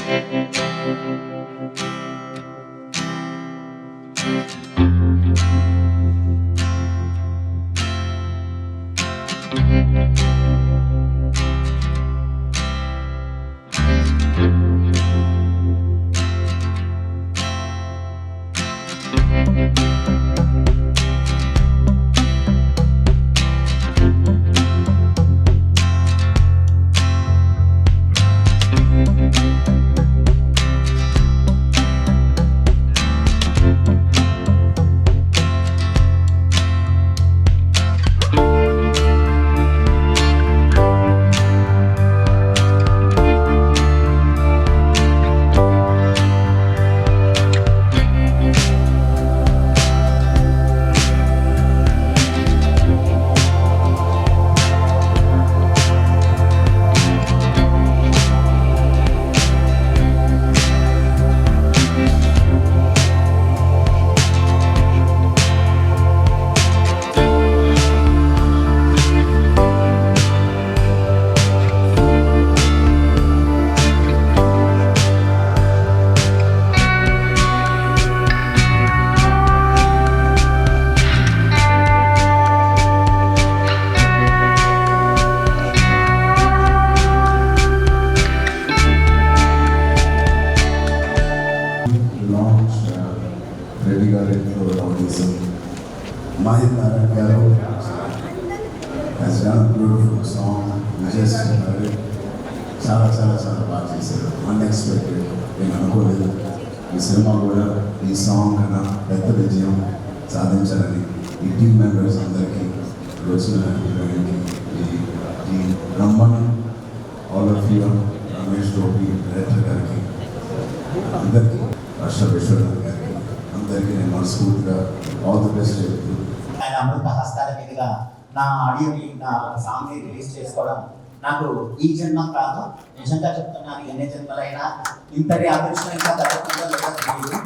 రెడ్డి గారి రౌడీజం మహిళ నారాయణ గారు has done a beautiful song. చాలా చాలా చాలా బాగా చేశారు. అన్ఎక్స్పెక్టెడ్, నేను అనుకోలేదు ఈ సినిమా కూడా ఈ సాంగ్ కన్నా పెద్ద విజయం సాధించాలని ఈ టీమ్ మెంబర్స్ అందరికీ వచ్చిన హీరోయిన్కి ఈ రమ్మన్ all of you Ramesh Gopi director గారికి అందరికీ హర్ష విశ్వనాథ్ గారికి అందరికీ నేను మనస్ఫూర్తిగా ఆల్ ది బెస్ట్ చెప్తూ ఆయన అమృత హస్తాల మీదుగా నా ఆడియోని నా సాంగ్ని రిలీజ్ చేసుకోవడం నాకు ఈ జన్మం కాదు, నిజంగా చెప్తున్నాను, ఎన్ని జన్మలైనా ఇంతటి అదృష్టం ఇంకా దక్కుతుందో లేదో తెలియదు.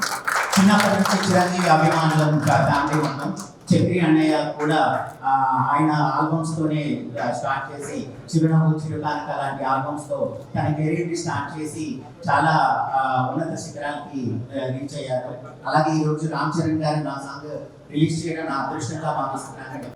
చిన్నప్పటి నుంచి చిరంజీవి అభిమానులు ఫ్యామిలీ ఉన్నాం. చక్రి అన్నయ్య కూడా ఆయన ఆల్బమ్స్తోనే స్టార్ట్ చేసి చిరునవ్వు చిరుకానుక లాంటి ఆల్బమ్స్తో తన కెరీర్ని స్టార్ట్ చేసి చాలా ఉన్నత శిఖరాలకి రీచ్ అయ్యారు. అలాగే ఈరోజు రామ్ చరణ్ గారు నా సాంగ్ రిలీజ్ చేయడం నా అదృష్టంగా భావిస్తున్నాను.